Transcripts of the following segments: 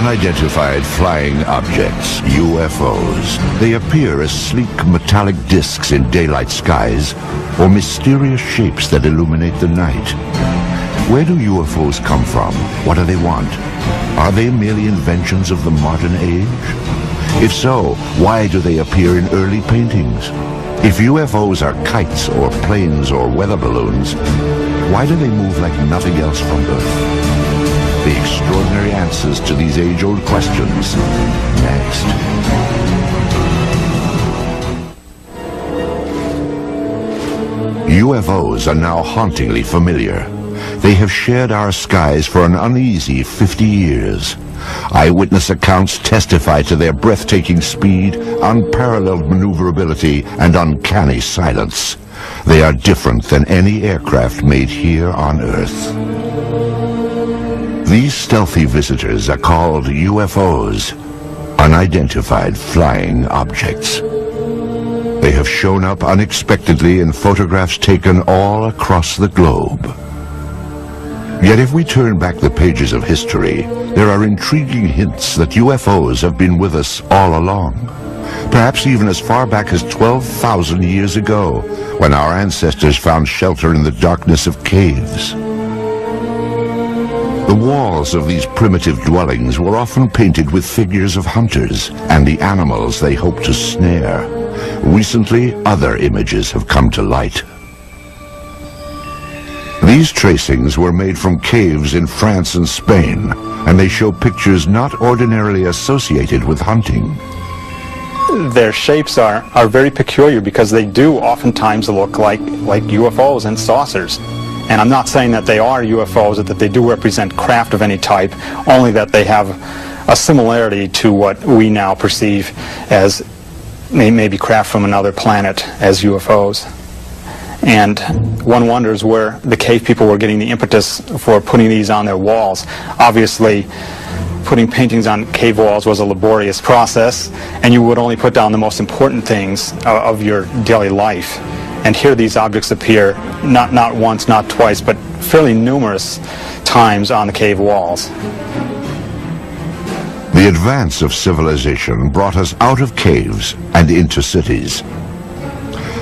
Unidentified flying objects, UFOs. They appear as sleek metallic discs in daylight skies or mysterious shapes that illuminate the night. Where do UFOs come from? What do they want? Are they merely inventions of the modern age? If so, why do they appear in early paintings? If UFOs are kites or planes or weather balloons, why do they move like nothing else from Earth? The extraordinary answers to these age-old questions, next. UFOs are now hauntingly familiar. They have shared our skies for an uneasy 50 years. Eyewitness accounts testify to their breathtaking speed, unparalleled maneuverability, and uncanny silence. They are different than any aircraft made here on Earth. These stealthy visitors are called UFOs, unidentified flying objects. They have shown up unexpectedly in photographs taken all across the globe. Yet if we turn back the pages of history, there are intriguing hints that UFOs have been with us all along. Perhaps even as far back as 12,000 years ago, when our ancestors found shelter in the darkness of caves. The walls of these primitive dwellings were often painted with figures of hunters and the animals they hoped to snare. Recently, other images have come to light. These tracings were made from caves in France and Spain, and they show pictures not ordinarily associated with hunting. Their shapes are very peculiar because they do oftentimes look like UFOs and saucers. And I'm not saying that they are UFOs or that they do represent craft of any type, only that they have a similarity to what we now perceive as maybe craft from another planet as UFOs. And one wonders where the cave people were getting the impetus for putting these on their walls. Obviously, putting paintings on cave walls was a laborious process, and you would only put down the most important things of your daily life. And here these objects appear not once, not twice, but fairly numerous times on the cave walls. The advance of civilization brought us out of caves and into cities.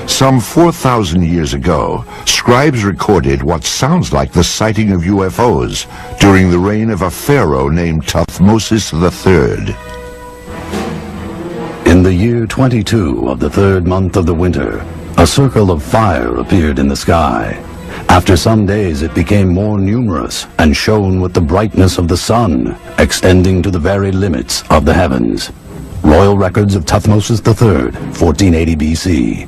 Some 4,000 years ago, scribes recorded what sounds like the sighting of UFOs during the reign of a pharaoh named Thutmose III. In the year 22 of the third month of the winter, a circle of fire appeared in the sky. After some days it became more numerous and shone with the brightness of the sun, extending to the very limits of the heavens. Royal Records of Thutmose III, 1480 BC.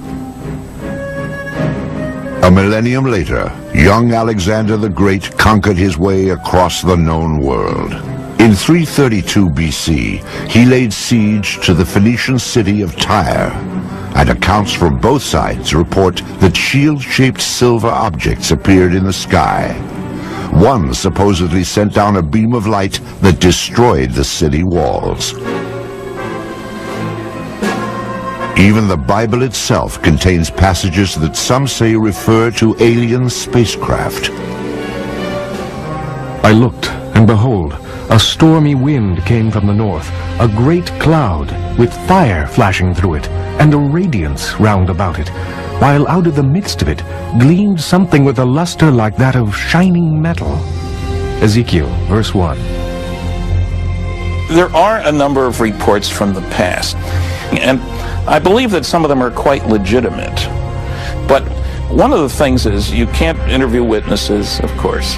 A millennium later, young Alexander the Great conquered his way across the known world. In 332 BC, he laid siege to the Phoenician city of Tyre, and accounts from both sides report that shield-shaped silver objects appeared in the sky. One supposedly sent down a beam of light that destroyed the city walls. Even the Bible itself contains passages that some say refer to alien spacecraft. I looked, and behold, a stormy wind came from the north, a great cloud with fire flashing through it, and a radiance round about it, while out of the midst of it gleamed something with a luster like that of shining metal. Ezekiel, verse 1. There are a number of reports from the past, and I believe that some of them are quite legitimate. But one of the things is you can't interview witnesses, of course.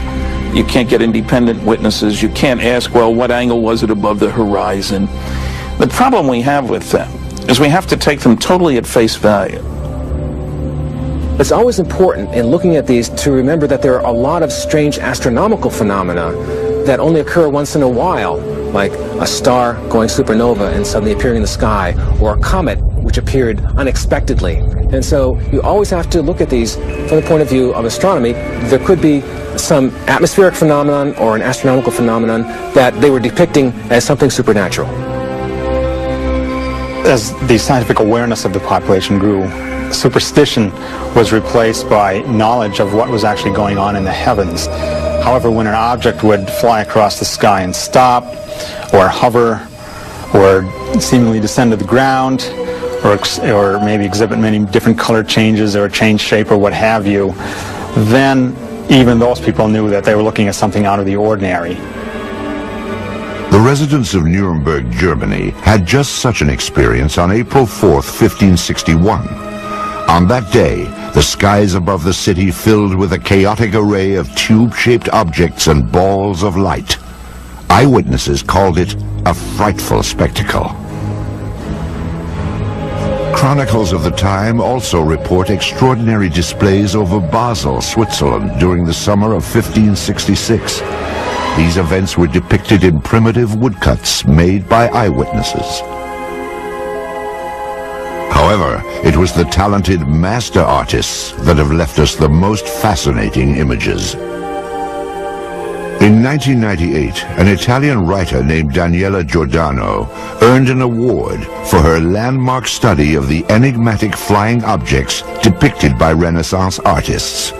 You can't get independent witnesses. You can't ask, well, what angle was it above the horizon? The problem we have with them is we have to take them totally at face value. It's always important in looking at these to remember that there are a lot of strange astronomical phenomena that only occur once in a while, like a star going supernova and suddenly appearing in the sky, or a comet which appeared unexpectedly. And so you always have to look at these from the point of view of astronomy. There could be some atmospheric phenomenon or an astronomical phenomenon that they were depicting as something supernatural. As the scientific awareness of the population grew, superstition was replaced by knowledge of what was actually going on in the heavens. However, when an object would fly across the sky and stop, or hover, or seemingly descend to the ground, or maybe exhibit many different color changes or change shape or what have you, then even those people knew that they were looking at something out of the ordinary. The residents of Nuremberg, Germany, had just such an experience on April 4th, 1561. On that day, the skies above the city filled with a chaotic array of tube-shaped objects and balls of light. Eyewitnesses called it a frightful spectacle. Chronicles of the time also report extraordinary displays over Basel, Switzerland during the summer of 1566. These events were depicted in primitive woodcuts made by eyewitnesses. However, it was the talented master artists that have left us the most fascinating images. In 1998, an Italian writer named Daniela Giordano earned an award for her landmark study of the enigmatic flying objects depicted by Renaissance artists.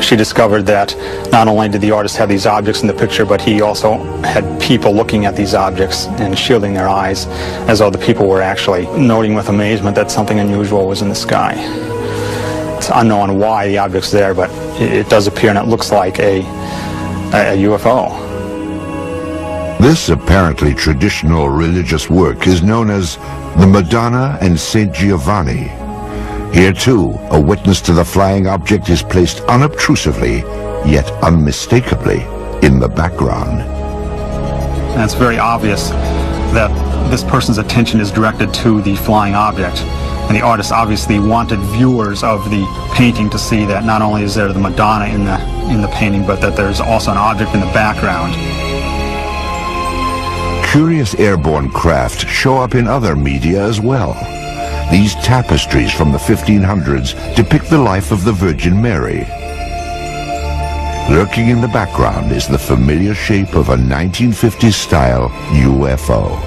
She discovered that not only did the artist have these objects in the picture, but he also had people looking at these objects and shielding their eyes, as though the people were actually noting with amazement that something unusual was in the sky. It's unknown why the object's there, but it does appear, and it looks like a UFO. This apparently traditional religious work is known as the Madonna and Saint Giovanni. Here too, a witness to the flying object is placed unobtrusively, yet unmistakably, in the background. And it's very obvious that this person's attention is directed to the flying object. And the artist obviously wanted viewers of the painting to see that not only is there the Madonna in the painting, but that there's also an object in the background. Curious airborne craft show up in other media as well. These tapestries from the 1500s depict the life of the Virgin Mary. Lurking in the background is the familiar shape of a 1950s-style UFO.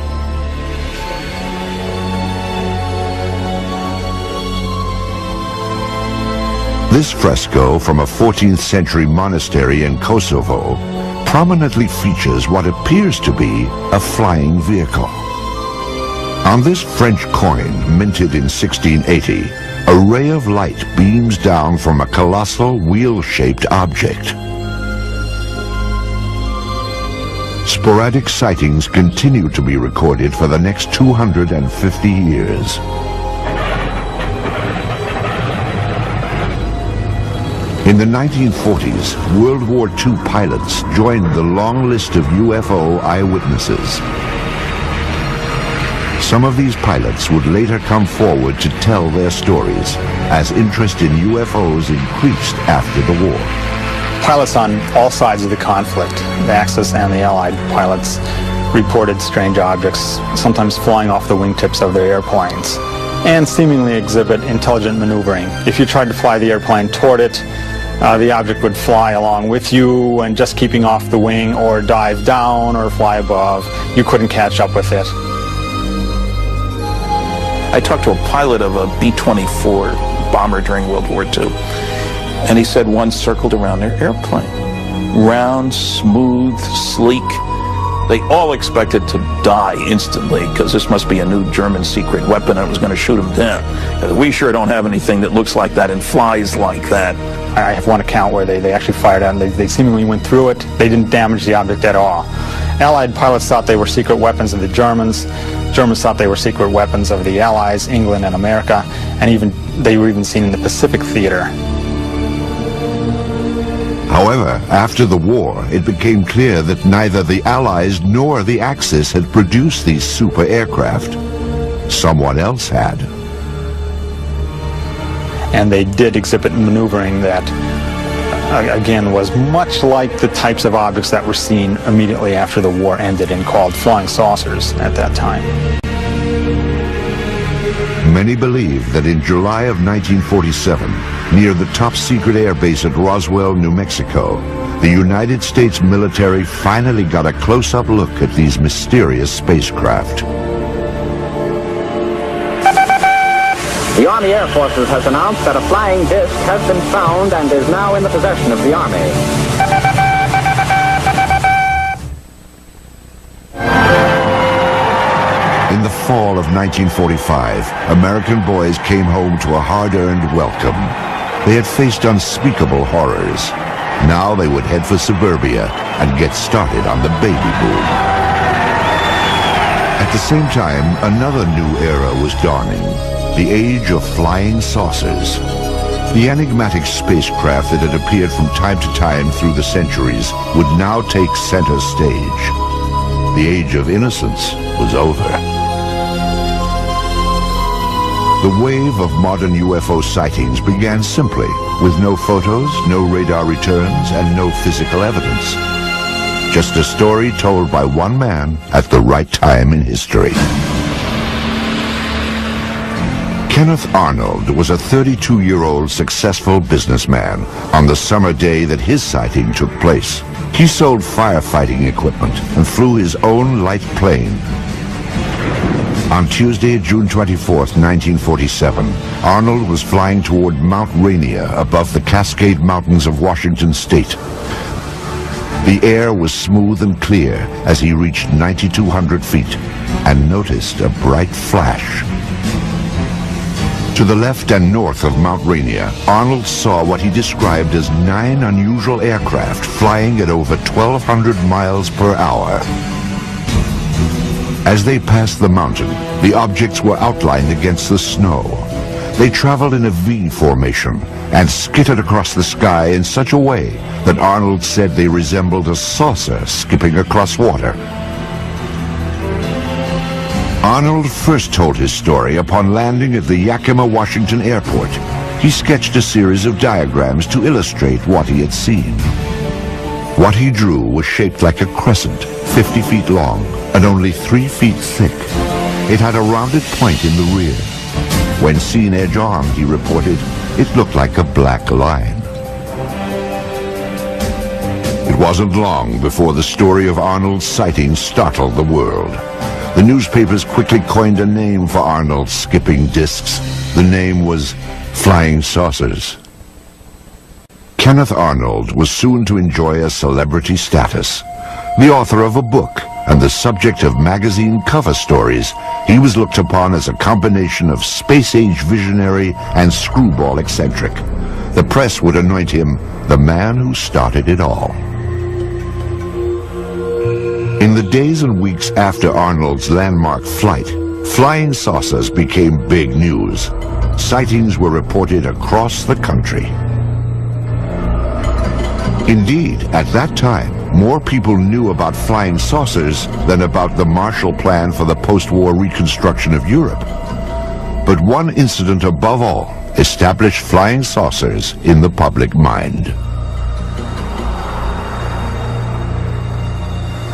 This fresco from a 14th century monastery in Kosovo prominently features what appears to be a flying vehicle. On this French coin, minted in 1680, a ray of light beams down from a colossal wheel-shaped object. Sporadic sightings continue to be recorded for the next 250 years. In the 1940s, World War II pilots joined the long list of UFO eyewitnesses. Some of these pilots would later come forward to tell their stories as interest in UFOs increased after the war. Pilots on all sides of the conflict, the Axis and the Allied pilots, reported strange objects, sometimes flying off the wingtips of their airplanes, and seemingly exhibit intelligent maneuvering. If you tried to fly the airplane toward it, the object would fly along with you and just keeping off the wing, or dive down or fly above. You couldn't catch up with it. I talked to a pilot of a B-24 bomber during World War II, and he said one circled around their airplane. Round, smooth, sleek. They all expected to die instantly because this must be a new German secret weapon that was going to shoot them down. We sure don't have anything that looks like that and flies like that. I have one account where they actually fired at them. They seemingly went through it. They didn't damage the object at all. Allied pilots thought they were secret weapons of the Germans. Germans thought they were secret weapons of the Allies, England and America, and they were even seen in the Pacific Theater. However, after the war, it became clear that neither the Allies nor the Axis had produced these super aircraft. Someone else had. And they did exhibit maneuvering that, again, was much like the types of objects that were seen immediately after the war ended and called flying saucers at that time. Many believe that in July of 1947, near the top-secret airbase at Roswell, New Mexico, the United States military finally got a close-up look at these mysterious spacecraft. The Army Air Forces has announced that a flying disc has been found and is now in the possession of the Army. In the fall of 1945, American boys came home to a hard-earned welcome. They had faced unspeakable horrors. Now they would head for suburbia and get started on the baby boom. At the same time, another new era was dawning, the age of flying saucers. The enigmatic spacecraft that had appeared from time to time through the centuries would now take center stage. The age of innocence was over. The wave of modern UFO sightings began simply, with no photos, no radar returns, and no physical evidence. Just a story told by one man at the right time in history. Kenneth Arnold was a 32-year-old successful businessman on the summer day that his sighting took place. He sold firefighting equipment and flew his own light plane. On Tuesday, June 24th, 1947, Arnold was flying toward Mount Rainier above the Cascade Mountains of Washington State. The air was smooth and clear as he reached 9,200 feet and noticed a bright flash. To the left and north of Mount Rainier, Arnold saw what he described as 9 unusual aircraft flying at over 1,200 miles per hour. As they passed the mountain, the objects were outlined against the snow. They traveled in a V formation and skittered across the sky in such a way that Arnold said they resembled a saucer skipping across water. Arnold first told his story upon landing at the Yakima, Washington airport. He sketched a series of diagrams to illustrate what he had seen. What he drew was shaped like a crescent, 50 feet long and only 3 feet thick. It had a rounded point in the rear. When seen edge on, he reported, it looked like a black line. It wasn't long before the story of Arnold's sighting startled the world. The newspapers quickly coined a name for Arnold's skipping discs. The name was flying saucers. Kenneth Arnold was soon to enjoy a celebrity status. The author of a book and the subject of magazine cover stories, he was looked upon as a combination of space-age visionary and screwball eccentric. The press would anoint him the man who started it all. In the days and weeks after Arnold's landmark flight, flying saucers became big news. Sightings were reported across the country. Indeed, at that time, more people knew about flying saucers than about the Marshall Plan for the post-war reconstruction of Europe. But one incident above all established flying saucers in the public mind.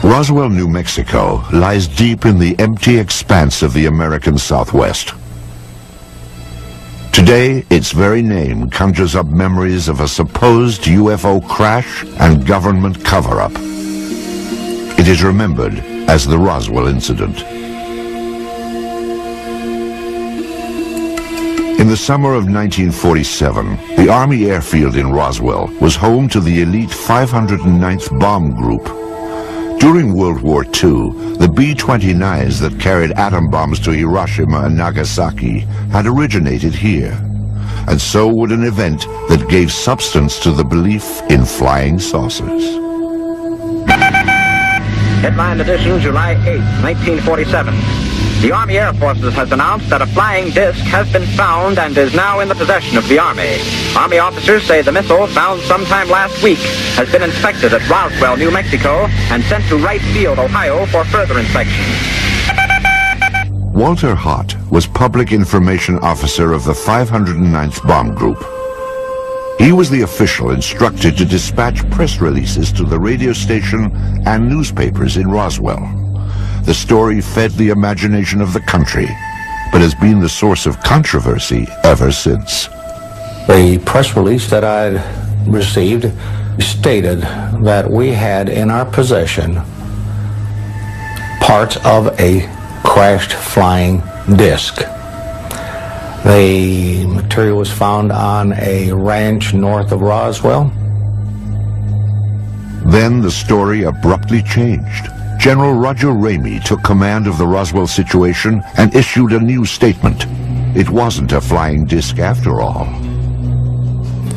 Roswell, New Mexico lies deep in the empty expanse of the American Southwest. Today, its very name conjures up memories of a supposed UFO crash and government cover-up. It is remembered as the Roswell incident. In the summer of 1947, the Army airfield in Roswell was home to the elite 509th Bomb Group. During World War II, the B-29s that carried atom bombs to Hiroshima and Nagasaki had originated here, and so would an event that gave substance to the belief in flying saucers. Headline edition, July 8, 1947. The Army Air Forces has announced that a flying disc has been found and is now in the possession of the Army. Army officers say the missile, found sometime last week, has been inspected at Roswell, New Mexico, and sent to Wright Field, Ohio, for further inspection. Walter Hott was Public Information Officer of the 509th Bomb Group. He was the official instructed to dispatch press releases to the radio station and newspapers in Roswell. The story fed the imagination of the country, but has been the source of controversy ever since. The press release that I received stated that we had in our possession parts of a crashed flying disc. The material was found on a ranch north of Roswell. Then the story abruptly changed. General Roger Ramey took command of the Roswell situation and issued a new statement. It wasn't a flying disc after all.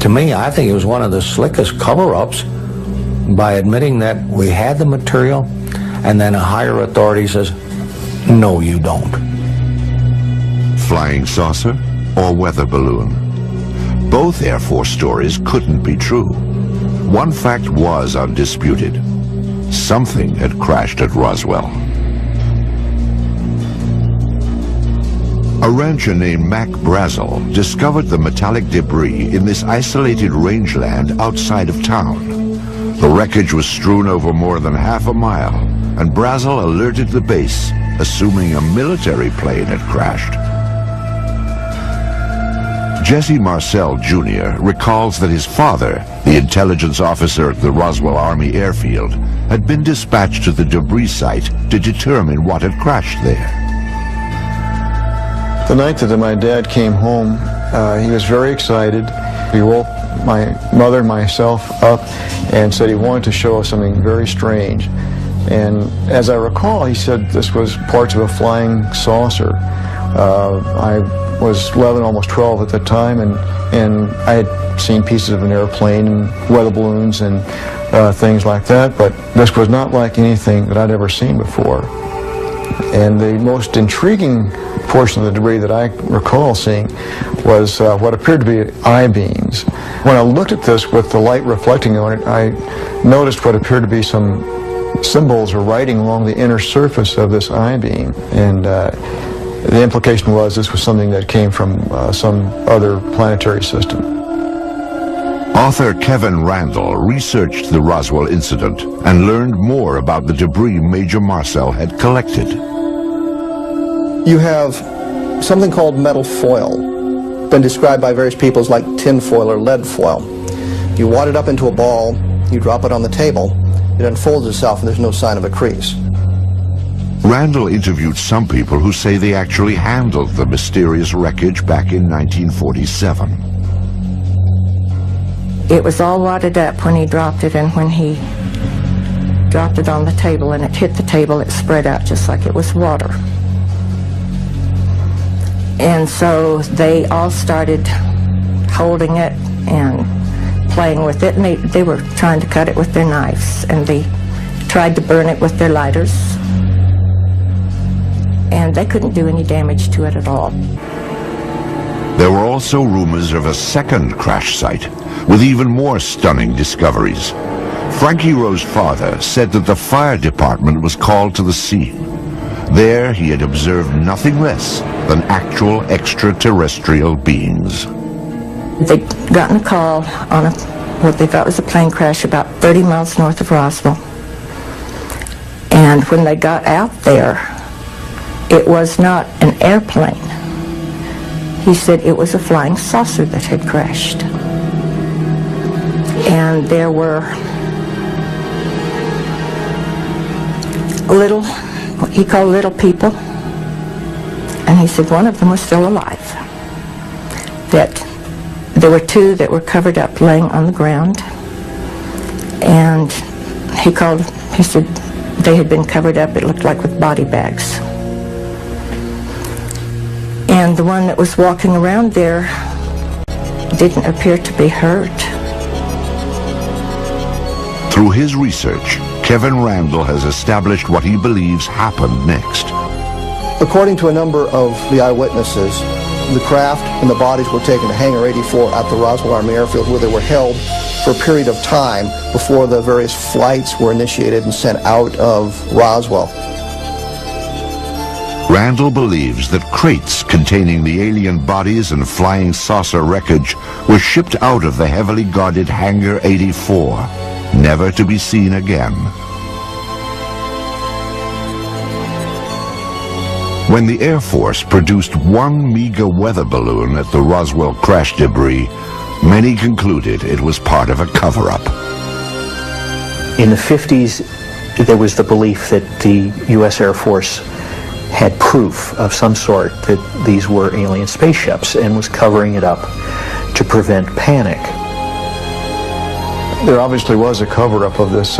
To me, I think it was one of the slickest cover-ups by admitting that we had the material, and then a higher authority says, no, you don't. Flying saucer or weather balloon? Both Air Force stories couldn't be true. One fact was undisputed. Something had crashed at Roswell. A rancher named Mac Brazel discovered the metallic debris in this isolated rangeland outside of town. The wreckage was strewn over more than half a mile, and Brazel alerted the base, assuming a military plane had crashed. Jesse Marcel Jr. recalls that his father, the intelligence officer at the Roswell Army Airfield, had been dispatched to the debris site to determine what had crashed there. The night that my dad came home, he was very excited. He woke my mother and myself up and said he wanted to show us something very strange. And as I recall, he said this was parts of a flying saucer. I was 11, almost 12 at the time, and I had seen pieces of an airplane and weather balloons and things like that, but this was not like anything that I'd ever seen before. And the most intriguing portion of the debris that I recall seeing was what appeared to be I-beams. When I looked at this with the light reflecting on it, I noticed what appeared to be some symbols or writing along the inner surface of this I-beam. And the implication was this was something that came from some other planetary system. Author Kevin Randall researched the Roswell incident and learned more about the debris Major Marcel had collected. You have something called metal foil, been described by various people as like tin foil or lead foil. You wad it up into a ball, you drop it on the table, it unfolds itself and there's no sign of a crease. Randall interviewed some people who say they actually handled the mysterious wreckage back in 1947. It was all wadded up when he dropped it, and when he dropped it on the table and it hit the table, it spread out just like it was water. And so they all started holding it and playing with it, and they were trying to cut it with their knives, and they tried to burn it with their lighters, and they couldn't do any damage to it at all. There were also rumors of a second crash site with even more stunning discoveries. Frankie Rowe's father said that the fire department was called to the scene. There he had observed nothing less than actual extraterrestrial beings. They'd gotten a call on what they thought was a plane crash about 30 miles north of Roswell. And when they got out there, it was not an airplane. He said it was a flying saucer that had crashed. And there were little, what he called little people. And he said one of them was still alive. That there were two that were covered up laying on the ground. And he said they had been covered up, it looked like with body bags. And the one that was walking around there didn't appear to be hurt. Through his research, Kevin Randall has established what he believes happened next. According to a number of the eyewitnesses, the craft and the bodies were taken to Hangar 84 at the Roswell Army Airfield, where they were held for a period of time before the various flights were initiated and sent out of Roswell. Randall believes that crates containing the alien bodies and flying saucer wreckage were shipped out of the heavily guarded Hangar 84, never to be seen again. When the Air Force produced one meager weather balloon at the Roswell crash debris, many concluded it was part of a cover-up. In the 50s, there was the belief that the U.S. Air Force had proof of some sort that these were alien spaceships and was covering it up to prevent panic. There obviously was a cover-up of this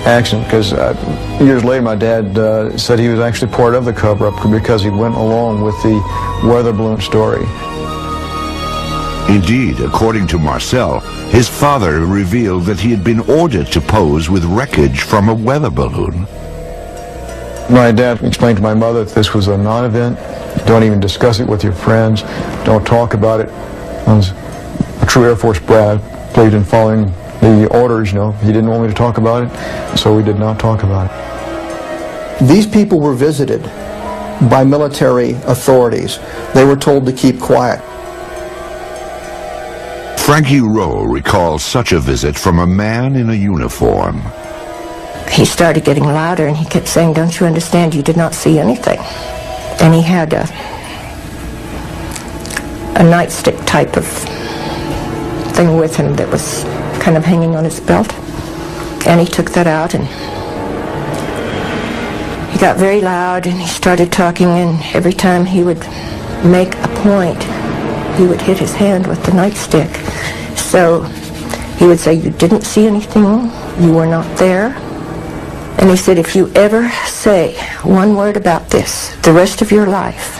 accident, because years later my dad said he was actually part of the cover-up because he went along with the weather balloon story. Indeed, according to Marcel, his father revealed that he had been ordered to pose with wreckage from a weather balloon. My dad explained to my mother that this was a non-event. Don't even discuss it with your friends. Don't talk about it. I was a true Air Force brat, believed in following the orders, you know. He didn't want me to talk about it, so we did not talk about it. These people were visited by military authorities. They were told to keep quiet. Frankie Rowe recalls such a visit from a man in a uniform. He started getting louder, and he kept saying, "Don't you understand? You did not see anything." And he had a nightstick type of thing with him that was kind of hanging on his belt. And he took that out, and he got very loud, and he started talking, and every time he would make a point, he would hit his hand with the nightstick. So he would say, "You didn't see anything, you were not there." And he said, "If you ever say one word about this the rest of your life,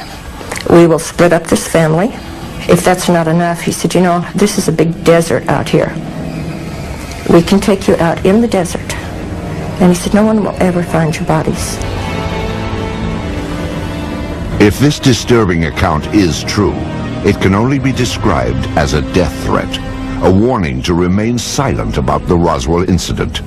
we will split up this family. If that's not enough," he said, "you know, this is a big desert out here. We can take you out in the desert." And he said, "No one will ever find your bodies." If this disturbing account is true, it can only be described as a death threat, a warning to remain silent about the Roswell incident.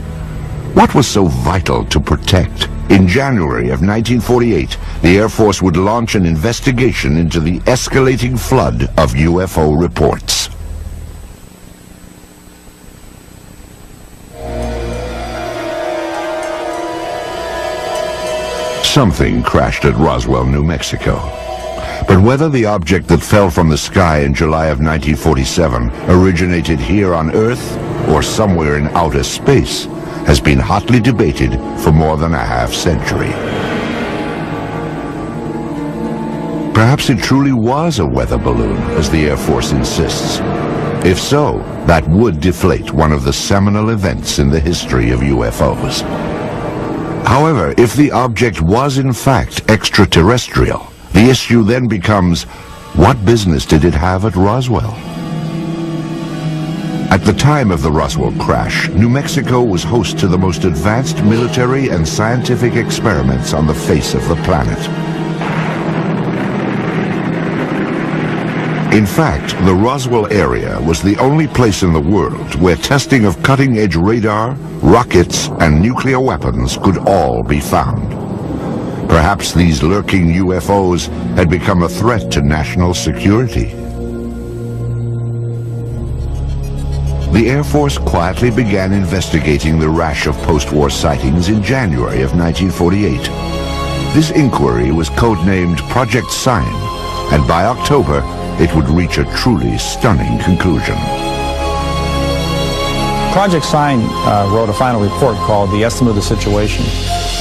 What was so vital to protect? In January of 1948, the Air Force would launch an investigation into the escalating flood of UFO reports. Something crashed at Roswell, New Mexico. But whether the object that fell from the sky in July of 1947 originated here on Earth or somewhere in outer space has been hotly debated for more than a half-century. Perhaps it truly was a weather balloon, as the Air Force insists. If so, that would deflate one of the seminal events in the history of UFOs. However, if the object was in fact extraterrestrial, the issue then becomes, what business did it have at Roswell? At the time of the Roswell crash, New Mexico was host to the most advanced military and scientific experiments on the face of the planet. In fact, the Roswell area was the only place in the world where testing of cutting-edge radar, rockets, and nuclear weapons could all be found. Perhaps these lurking UFOs had become a threat to national security. The Air Force quietly began investigating the rash of post-war sightings in January of 1948. This inquiry was codenamed Project Sign, and by October, it would reach a truly stunning conclusion. Project Sign wrote a final report called The Estimate of the Situation,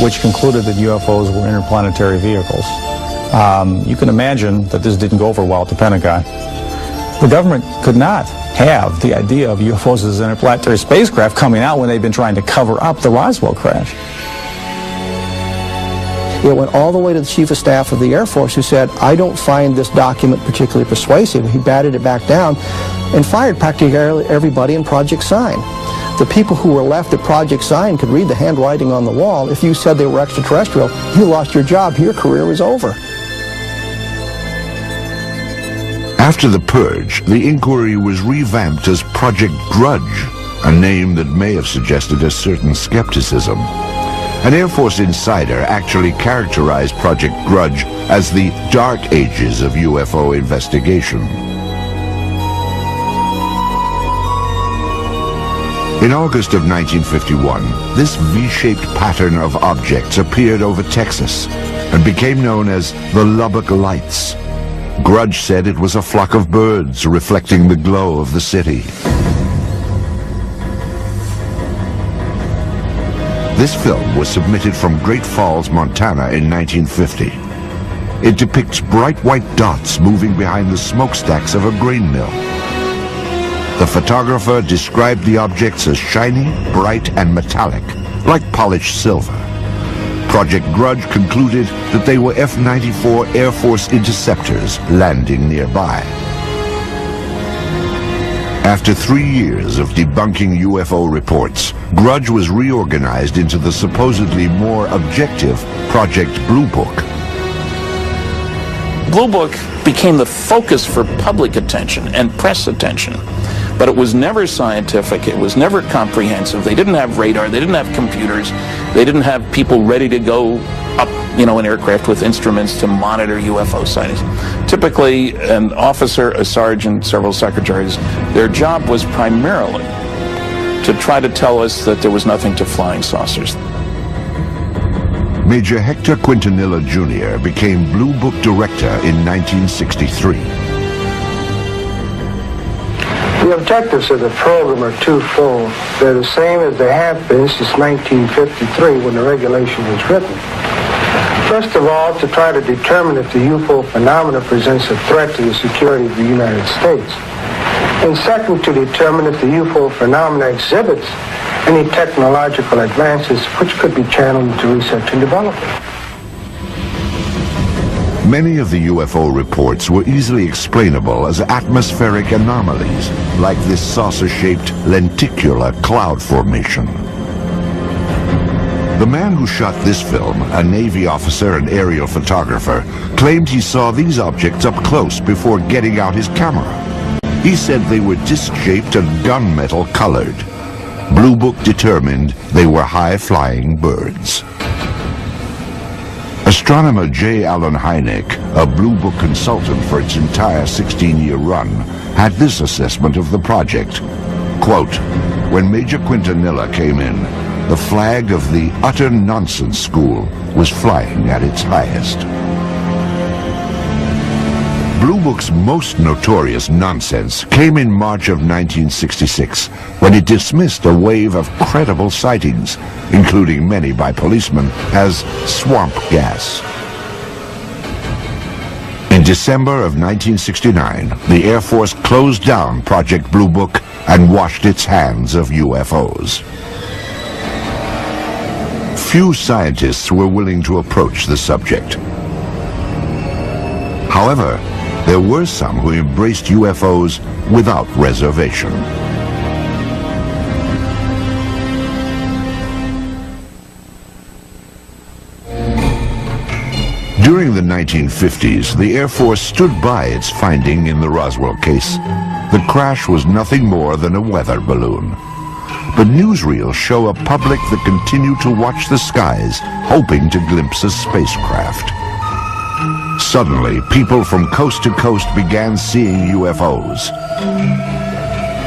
which concluded that UFOs were interplanetary vehicles. You can imagine that this didn't go over well at the Pentagon. The government could not have the idea of UFOs as interplanetary spacecraft coming out when they've been trying to cover up the Roswell crash. It went all the way to the Chief of Staff of the Air Force, who said, "I don't find this document particularly persuasive." He batted it back down and fired practically everybody in Project Sign. The people who were left at Project Sign could read the handwriting on the wall. If you said they were extraterrestrial, you lost your job. Your career was over. After the purge, the inquiry was revamped as Project Grudge, a name that may have suggested a certain skepticism. An Air Force insider actually characterized Project Grudge as the dark ages of UFO investigation. In August of 1951, this V-shaped pattern of objects appeared over Texas and became known as the Lubbock Lights. Grudge said it was a flock of birds reflecting the glow of the city. This film was submitted from Great Falls, Montana in 1950. It depicts bright white dots moving behind the smokestacks of a grain mill. The photographer described the objects as shiny, bright, and metallic, like polished silver. Project Grudge concluded that they were F-94 Air Force interceptors landing nearby. After 3 years of debunking UFO reports, Grudge was reorganized into the supposedly more objective Project Blue Book. Blue Book became the focus for public attention and press attention. But it was never scientific, it was never comprehensive. They didn't have radar, they didn't have computers, they didn't have people ready to go up, in aircraft with instruments to monitor UFO sightings. Typically, an officer, a sergeant, several secretaries, their job was primarily to try to tell us that there was nothing to flying saucers. Major Hector Quintanilla Jr. became Blue Book director in 1963. The objectives of the program are twofold. They're the same as they have been since 1953 when the regulation was written. First of all, to try to determine if the UFO phenomena presents a threat to the security of the United States. And second, to determine if the UFO phenomena exhibits any technological advances which could be channeled into research and development. Many of the UFO reports were easily explainable as atmospheric anomalies, like this saucer-shaped lenticular cloud formation. The man who shot this film, a Navy officer and aerial photographer, claimed he saw these objects up close before getting out his camera. He said they were disc-shaped and gunmetal colored. Blue Book determined they were high-flying birds. Astronomer J. Allen Hynek, a Blue Book consultant for its entire 16-year run, had this assessment of the project. Quote, "When Major Quintanilla came in, the flag of the utter nonsense school was flying at its highest." Blue Book's most notorious nonsense came in March of 1966, when it dismissed a wave of credible sightings, including many by policemen, as swamp gas. In December of 1969, the Air Force closed down Project Blue Book and washed its hands of UFOs. Few scientists were willing to approach the subject. However, there were some who embraced UFOs without reservation. During the 1950s, the Air Force stood by its finding in the Roswell case. The crash was nothing more than a weather balloon. But newsreels show a public that continue to watch the skies, hoping to glimpse a spacecraft. Suddenly, people from coast to coast began seeing UFOs.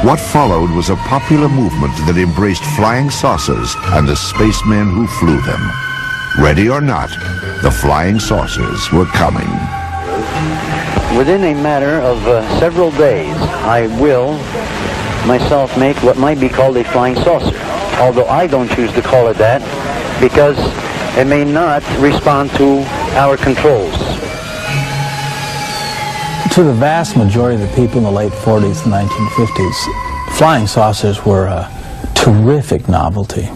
What followed was a popular movement that embraced flying saucers and the spacemen who flew them. Ready or not, the flying saucers were coming. Within a matter of several days, I will myself make what might be called a flying saucer, although I don't choose to call it that because it may not respond to our controls. To the vast majority of the people in the late 40s and 1950s, flying saucers were a terrific novelty.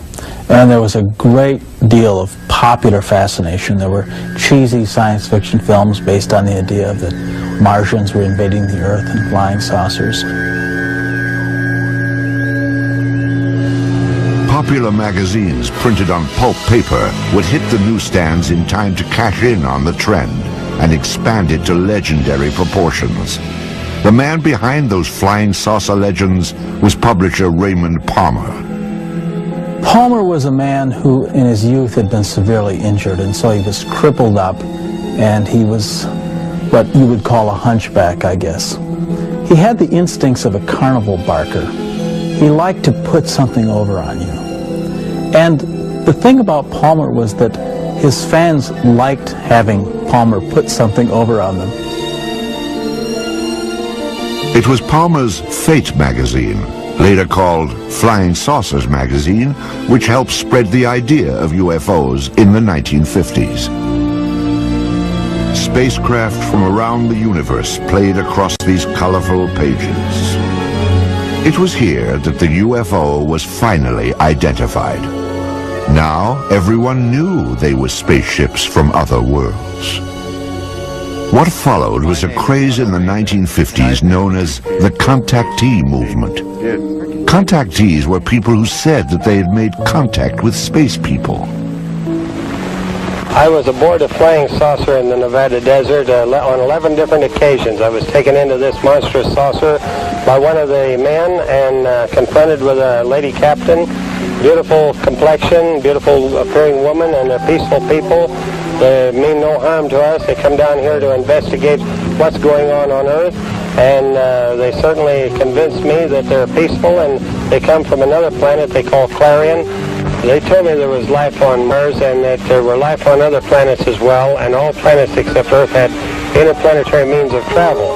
And there was a great deal of popular fascination. There were cheesy science fiction films based on the idea that Martians were invading the Earth in flying saucers. Popular magazines printed on pulp paper would hit the newsstands in time to cash in on the trend and expand it to legendary proportions. The man behind those flying saucer legends was publisher Raymond Palmer. Palmer was a man who in his youth had been severely injured, and so he was crippled up, and he was what you would call a hunchback, I guess. He had the instincts of a carnival barker. He liked to put something over on you. And the thing about Palmer was that his fans liked having Palmer put something over on them. It was Palmer's Fate magazine, later called Flying Saucers magazine, which helped spread the idea of UFOs in the 1950s. spacecraft from around the universe played across these colorful pages. It was here that the UFO was finally identified. Now everyone knew they were spaceships from other worlds. What followed was a craze in the 1950s known as the contactee movement. Contactees were people who said that they had made contact with space people. I was aboard a flying saucer in the Nevada desert on 11 different occasions. I was taken into this monstrous saucer by one of the men and confronted with a lady captain. Beautiful complexion, beautiful appearing woman, and they're peaceful people. They mean no harm to us. They come down here to investigate what's going on Earth, and they certainly convinced me that they're peaceful, and they come from another planet they call Clarion. They told me there was life on Mars and that there were life on other planets as well, and all planets except Earth had interplanetary means of travel.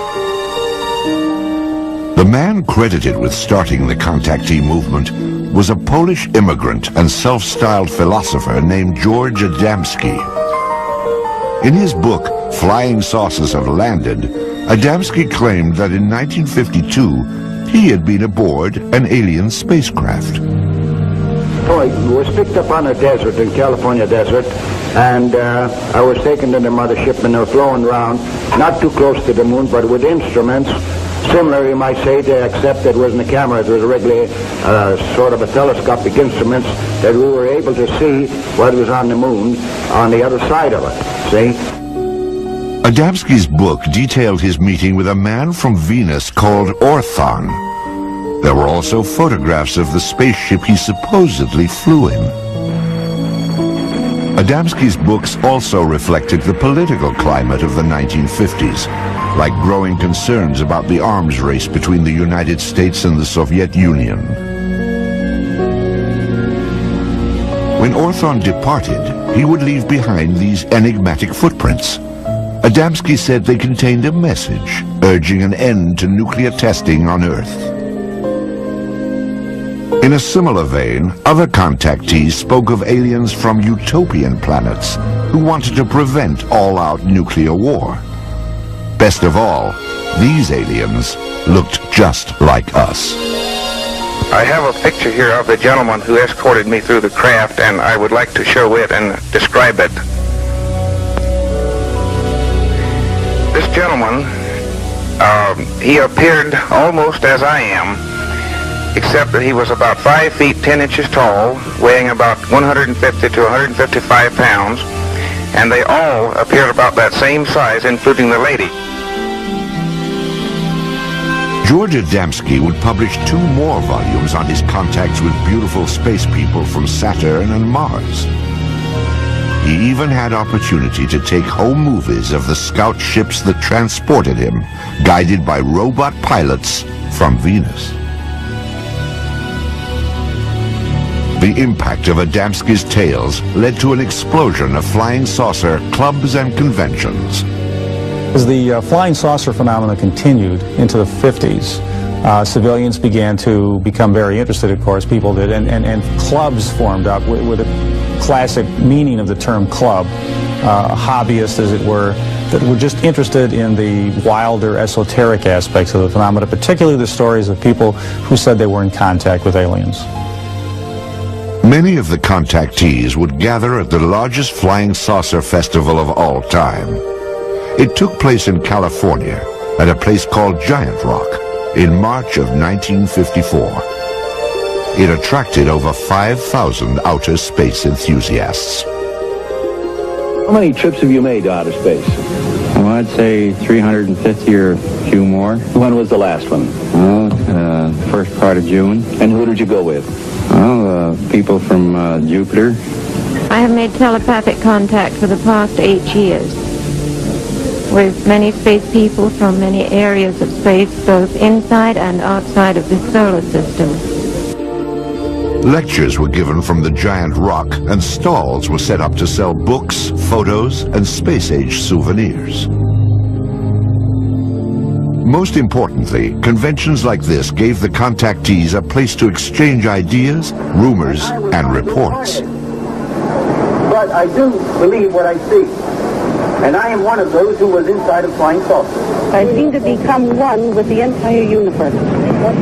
The man credited with starting the contactee movement was a Polish immigrant and self-styled philosopher named George Adamski. In his book, Flying Saucers Have Landed, Adamski claimed that in 1952 he had been aboard an alien spacecraft. I was picked up on a desert, in California desert, and I was taken to the mothership and they were flown around, not too close to the moon, but with instruments. Similar, you might say, except it wasn't a camera, it was a regular sort of a telescopic instruments that we were able to see what was on the moon on the other side of it, see? Adamski's book detailed his meeting with a man from Venus called Orthon. There were also photographs of the spaceship he supposedly flew in. Adamski's books also reflected the political climate of the 1950s, like growing concerns about the arms race between the United States and the Soviet Union. When Orthon departed, he would leave behind these enigmatic footprints. Adamski said they contained a message urging an end to nuclear testing on Earth. In a similar vein, other contactees spoke of aliens from utopian planets who wanted to prevent all-out nuclear war. Best of all, these aliens looked just like us. I have a picture here of the gentleman who escorted me through the craft, and I would like to show it and describe it. This gentleman, he appeared almost as I am, except that he was about 5 feet 10 inches tall, weighing about 150 to 155 pounds, and they all appeared about that same size, including the lady. George Adamski would publish 2 more volumes on his contacts with beautiful space people from Saturn and Mars. He even had opportunity to take home movies of the scout ships that transported him, guided by robot pilots from Venus. The impact of Adamski's tales led to an explosion of flying saucer clubs and conventions. As the flying saucer phenomena continued into the 50s, civilians began to become very interested, of course, people did, and clubs formed up with a classic meaning of the term club, hobbyists, as it were, that were just interested in the wilder, esoteric aspects of the phenomena, particularly the stories of people who said they were in contact with aliens. Many of the contactees would gather at the largest flying saucer festival of all time. It took place in California at a place called Giant Rock in March of 1954. It attracted over 5,000 outer space enthusiasts. How many trips have you made to outer space? Well, I'd say 350 or a few more. When was the last one? Well, first part of June. And who did you go with? Well, people from Jupiter. I have made telepathic contact for the past 8 years with many space people from many areas of space, both inside and outside of the solar system. Lectures were given from the Giant Rock, and stalls were set up to sell books, photos, and space-age souvenirs. Most importantly, conventions like this gave the contactees a place to exchange ideas, rumors, and reports. But I do believe what I see. And I am one of those who was inside a flying saucer. I seem to become one with the entire universe.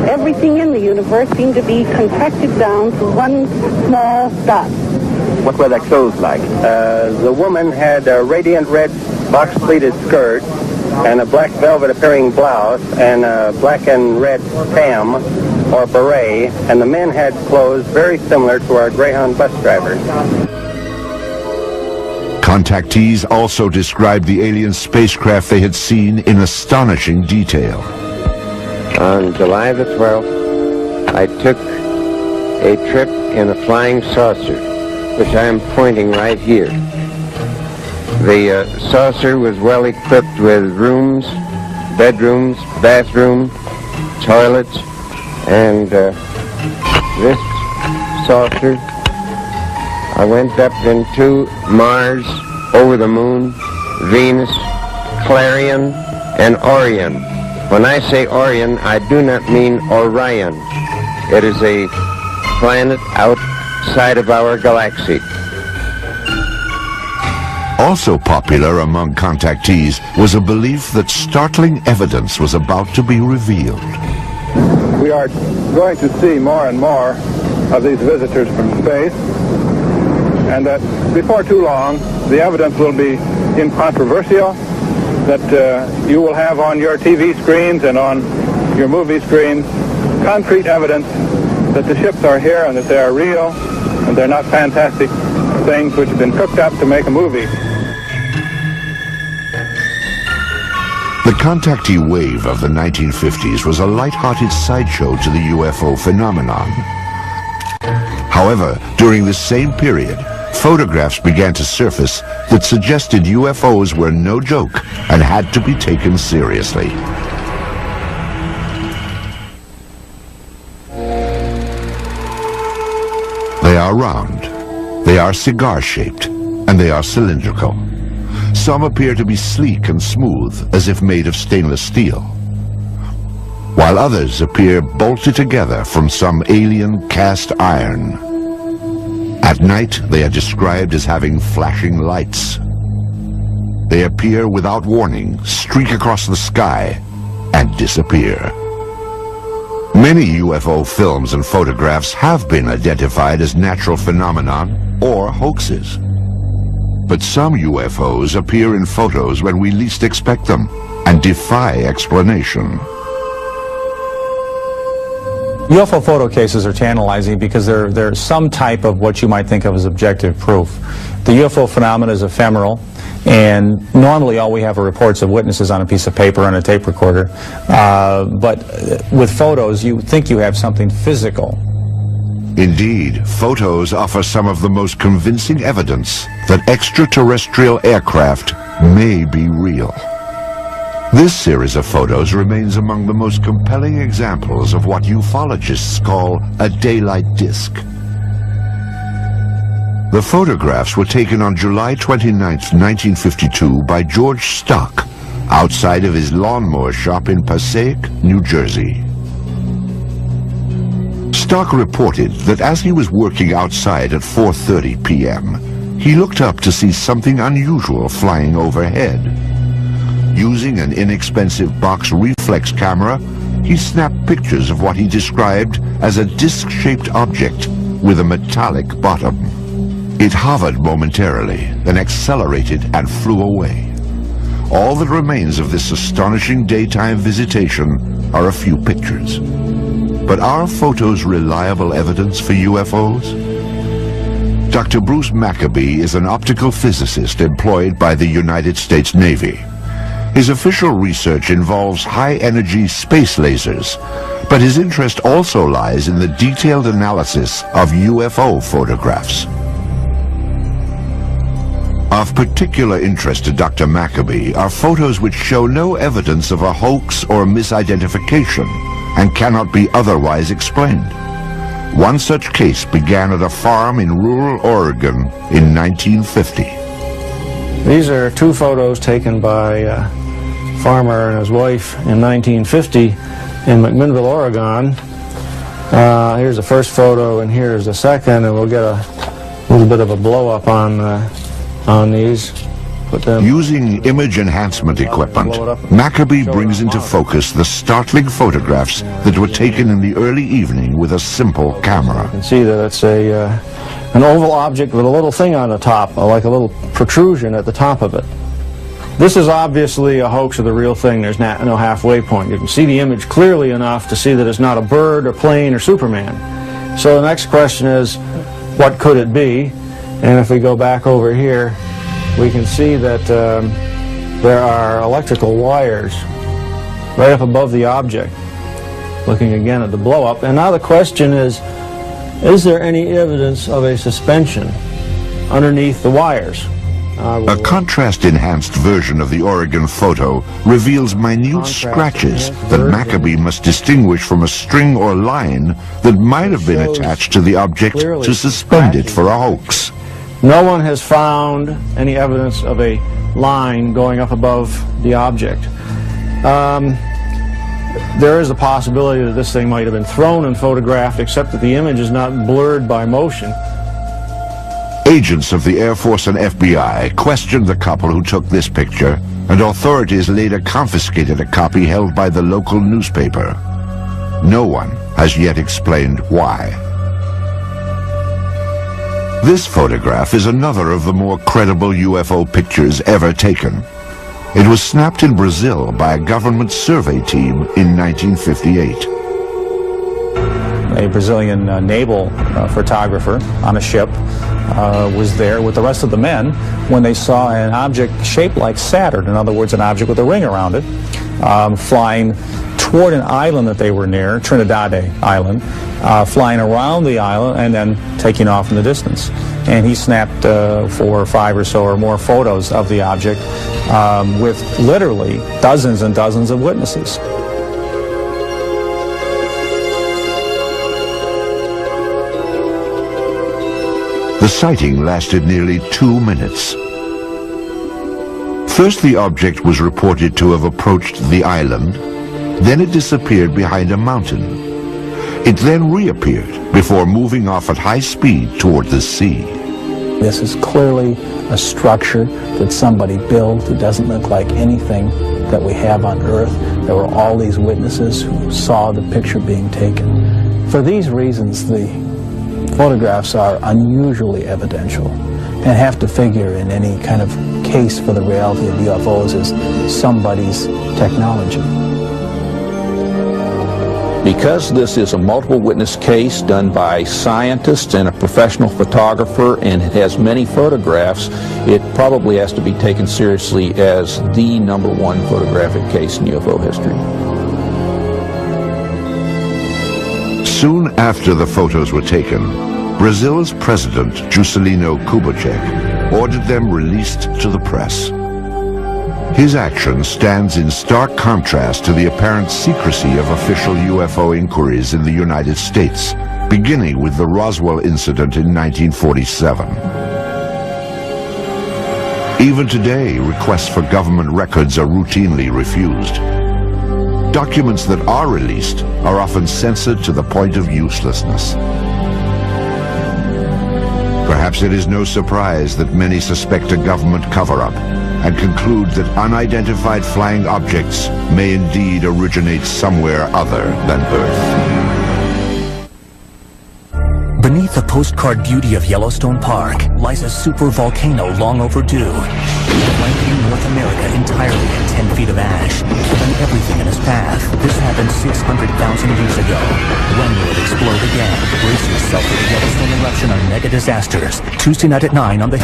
Everything in the universe seemed to be contracted down to one small dot. What were their clothes like? The woman had a radiant red box-pleated skirt and a black velvet appearing blouse and a black and red tam or beret, and the men had clothes very similar to our Greyhound bus drivers. Contactees also described the alien spacecraft they had seen in astonishing detail. On July the 12th, I took a trip in a flying saucer, which I am pointing right here. The saucer was well equipped with rooms, bedrooms, bathroom, toilets, and this saucer, I went up into Mars, over the moon, Venus, Clarion, and Orion. When I say Orion, I do not mean Orion. It is a planet outside of our galaxy. Also popular among contactees was a belief that startling evidence was about to be revealed. We are going to see more and more of these visitors from space, and that before too long the evidence will be incontrovertible, that you will have on your TV screens and on your movie screens concrete evidence that the ships are here and that they are real and they're not fantastic things which have been cooked up to make a movie. The contactee wave of the 1950s was a light-hearted sideshow to the UFO phenomenon. However, during this same period, photographs began to surface that suggested UFOs were no joke and had to be taken seriously. They are round, they are cigar-shaped, and they are cylindrical. Some appear to be sleek and smooth, as if made of stainless steel, while others appear bolted together from some alien cast iron. At night, they are described as having flashing lights. They appear without warning, streak across the sky, and disappear. Many UFO films and photographs have been identified as natural phenomenon or hoaxes. But some UFOs appear in photos when we least expect them and defy explanation. UFO photo cases are tantalizing because they're some type of what you might think of as objective proof. The UFO phenomenon is ephemeral, and normally all we have are reports of witnesses on a piece of paper and a tape recorder. But with photos, you think you have something physical. Indeed, photos offer some of the most convincing evidence that extraterrestrial aircraft may be real. This series of photos remains among the most compelling examples of what ufologists call a daylight disk. The photographs were taken on July 29, 1952 by George Stock, outside of his lawnmower shop in Passaic, New Jersey. Stock reported that as he was working outside at 4:30 p.m., he looked up to see something unusual flying overhead. Using an inexpensive box reflex camera, he snapped pictures of what he described as a disc-shaped object with a metallic bottom. It hovered momentarily, then accelerated and flew away. All that remains of this astonishing daytime visitation are a few pictures. But are photos reliable evidence for UFOs? Dr. Bruce Maccabee is an optical physicist employed by the United States Navy. His official research involves high-energy space lasers, but his interest also lies in the detailed analysis of UFO photographs. Of particular interest to Dr. Maccabee are photos which show no evidence of a hoax or misidentification and cannot be otherwise explained. One such case began at a farm in rural Oregon in 1950. These are two photos taken by a farmer and his wife in 1950 in McMinnville, Oregon. Here's the first photo and here's the second, and we'll get a little bit of a blow-up on these. Using image enhancement equipment, Maccabee brings into focus the startling photographs that were taken in the early evening with a simple camera. You can see that it's an oval object with a little thing on the top, like a little protrusion at the top of it. This is obviously a hoax of the real thing. There's no halfway point. You can see the image clearly enough to see that it's not a bird, a plane, or Superman. So the next question is, what could it be? And if we go back over here, we can see that there are electrical wires right up above the object, looking again at the blow-up. And now the question is there any evidence of a suspension underneath the wires? A contrast-enhanced version of the Oregon photo reveals minute scratches that Maccabee must distinguish from a string or line that might have been attached to the object to suspend it for a hoax. No one has found any evidence of a line going up above the object. There is a possibility that this thing might have been thrown and photographed, except that the image is not blurred by motion. Agents of the Air Force and FBI questioned the couple who took this picture, and authorities later confiscated a copy held by the local newspaper. No one has yet explained why. This photograph is another of the more credible UFO pictures ever taken. It was snapped in Brazil by a government survey team in 1958. A Brazilian naval photographer on a ship was there with the rest of the men when they saw an object shaped like Saturn, in other words, an object with a ring around it, flying toward an island that they were near, Trinidad Island, flying around the island and then taking off in the distance. And he snapped 4 or 5 or so or more photos of the object with literally dozens and dozens of witnesses. The sighting lasted nearly 2 minutes. First, the object was reported to have approached the island, then it disappeared behind a mountain. It then reappeared before moving off at high speed toward the sea. This is clearly a structure that somebody built. It doesn't look like anything that we have on Earth. There were all these witnesses who saw the picture being taken. For these reasons, the photographs are unusually evidential and have to figure in any kind of case for the reality of UFOs as somebody's technology. Because this is a multiple witness case done by scientists and a professional photographer, and it has many photographs, it probably has to be taken seriously as the #1 photographic case in UFO history. Soon after the photos were taken, Brazil's president, Juscelino Kubitschek, ordered them released to the press. His action stands in stark contrast to the apparent secrecy of official UFO inquiries in the United States, beginning with the Roswell incident in 1947. Even today, requests for government records are routinely refused. Documents that are released are often censored to the point of uselessness. Perhaps it is no surprise that many suspect a government cover-up and conclude that unidentified flying objects may indeed originate somewhere other than Earth. Beneath the postcard beauty of Yellowstone Park lies a supervolcano long overdue, blanketing North America entirely in 10 feet of ash, killing everything in its path. This happened 600,000 years ago. When will it explode again? Brace yourself for the Yellowstone eruption on Mega Disasters, Tuesday night at 9 on the